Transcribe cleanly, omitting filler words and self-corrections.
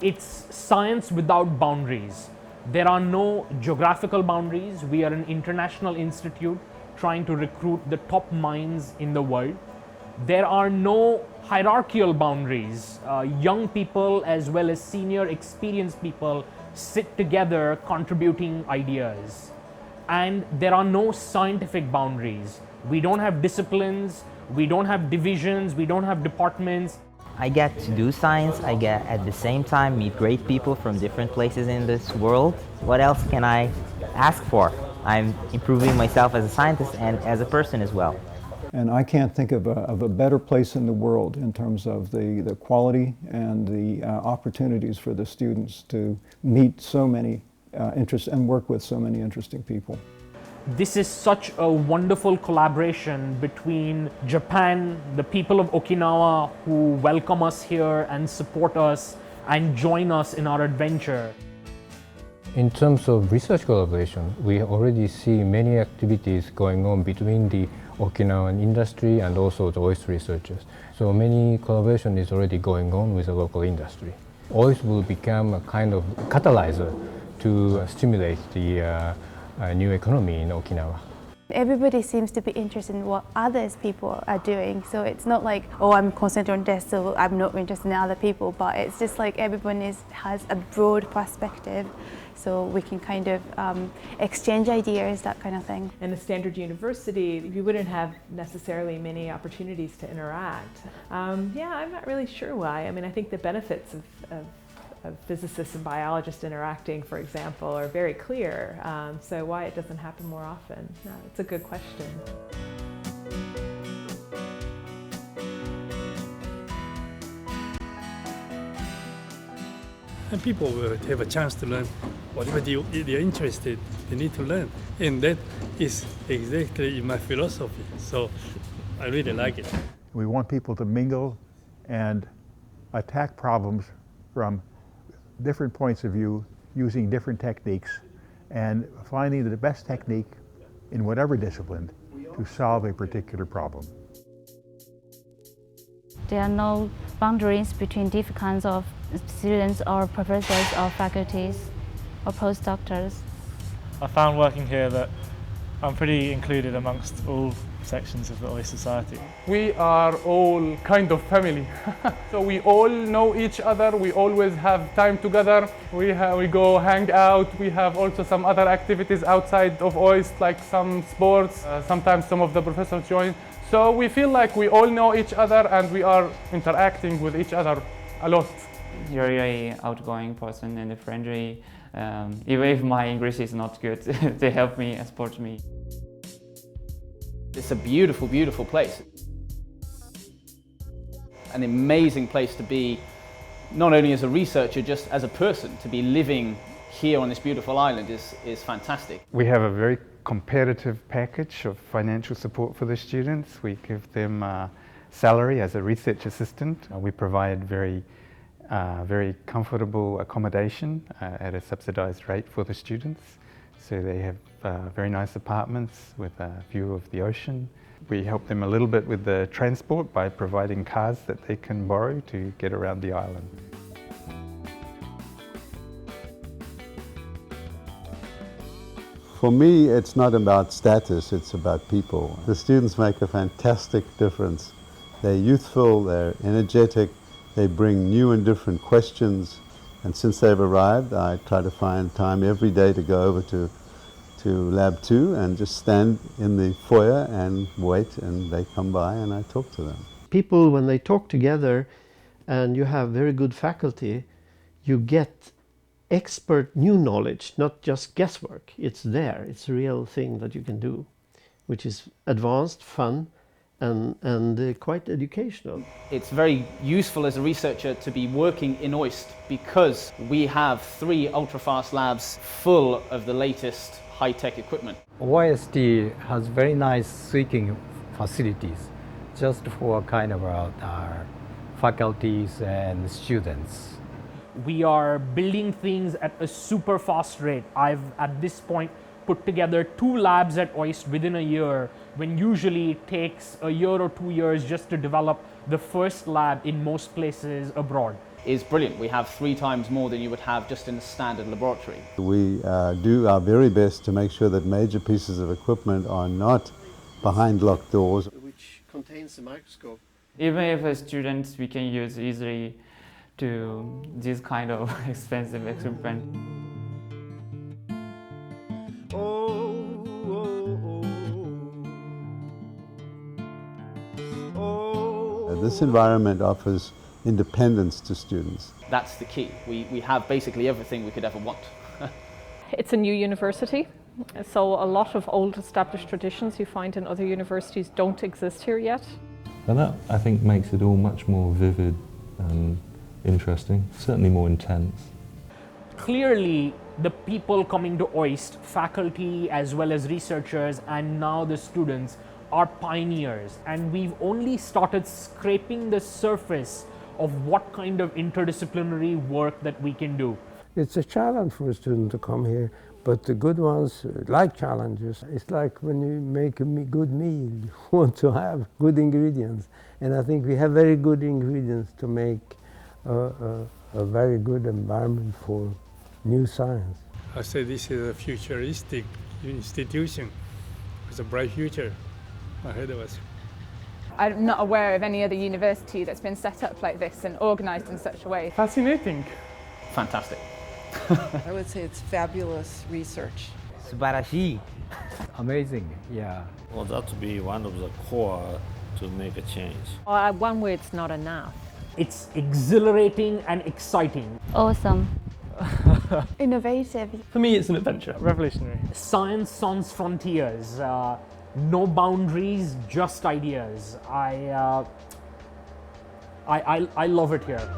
It's science without boundaries. There are no geographical boundaries. We are an international institute trying to recruit the top minds in the world. There are no hierarchical boundaries. Young people as well as senior experienced people sit together contributing ideas. And there are no scientific boundaries. We don't have disciplines, we don't have divisions, we don't have departments. I get to do science, I get at the same time meet great people from different places in this world. What else can I ask for? I'm improving myself as a scientist and as a person as well. And I can't think of a better place in the world in terms of the quality and the opportunities for the students to meet so many interests and work with so many interesting people. This is such a wonderful collaboration between Japan, the people of Okinawa who welcome us here and support us and join us in our adventure. In terms of research collaboration, we already see many activities going on between the Okinawan industry and also the OIST researchers. So many collaboration is already going on with the local industry. OIST will become a kind of catalyzer to stimulate the new economy in Okinawa. Everybody seems to be interested in what others people are doing, so it's not like, oh, I'm concentrating on this, so I'm not interested in other people, but it's just like everyone has a broad perspective, so we can kind of exchange ideas, that kind of thing. In a standard university, you wouldn't have necessarily many opportunities to interact. Yeah, I'm not really sure why. I mean, I think the benefits of physicists and biologists interacting, for example, are very clear. So why it doesn't happen more often? No, it's a good question. And people will have a chance to learn whatever they're interested, they need to learn. And that is exactly in my philosophy. So I really like it. We want people to mingle and attack problems from different points of view, using different techniques, and finding the best technique in whatever discipline to solve a particular problem. There are no boundaries between different kinds of students or professors or faculties or postdoctors. I found working here that I'm pretty included amongst all sections of the OIST society. We are all kind of family. So we all know each other, we always have time together, we go hang out, we have also some other activities outside of OIST like some sports, sometimes some of the professors join. So we feel like we all know each other and we are interacting with each other a lot. You're a very outgoing person and friendly. Even if my English is not good, they help me and support me. It's a beautiful, beautiful place. An amazing place to be, not only as a researcher, just as a person. To be living here on this beautiful island is fantastic. We have a very competitive package of financial support for the students. We give them salary as a research assistant. We provide very comfortable accommodation at a subsidized rate for the students. So they have very nice apartments with a view of the ocean. We help them a little bit with the transport by providing cars that they can borrow to get around the island. For me, it's not about status, it's about people. The students make a fantastic difference. They're youthful, they're energetic, they bring new and different questions. And since they've arrived, I try to find time every day to go over to Lab 2 and just stand in the foyer and wait, and they come by and I talk to them. People, when they talk together and you have very good faculty, you get expert new knowledge, not just guesswork. It's there, it's a real thing that you can do, which is advanced, fun, and quite educational. It's very useful as a researcher to be working in OIST because we have 3 ultra-fast labs full of the latest high-tech equipment. OIST has very nice speaking facilities just for kind of faculties and students. We are building things at a super fast rate. I've at this point put together 2 labs at OIST within a year, when usually it takes a year or 2 years just to develop the first lab in most places abroad. is brilliant. We have 3 times more than you would have just in a standard laboratory. We do our very best to make sure that major pieces of equipment are not behind locked doors. Which contains the microscope. Even if a student, we can use easily to this kind of expensive equipment. This environment offers independence to students. That's the key. We have basically everything we could ever want. It's a new university, so a lot of old established traditions you find in other universities don't exist here yet. And that, I think, makes it all much more vivid and interesting, certainly more intense. Clearly, the people coming to OIST, faculty as well as researchers and now the students, are pioneers, and we've only started scraping the surface of what kind of interdisciplinary work that we can do. It's a challenge for a student to come here, but the good ones like challenges. It's like when you make a good meal, you want to have good ingredients, and I think we have very good ingredients to make a very good environment for new science. I say this is a futuristic institution with a bright future ahead of us. I'm not aware of any other university that's been set up like this and organised in such a way. Fascinating. Fantastic. I would say it's fabulous research. Subarashi. Amazing, yeah. Well, that would be one of the core to make a change. One word's not enough. It's exhilarating and exciting. Awesome. Innovative. For me, it's an adventure. Revolutionary. Science sans frontiers. No boundaries, just ideas. I love it here.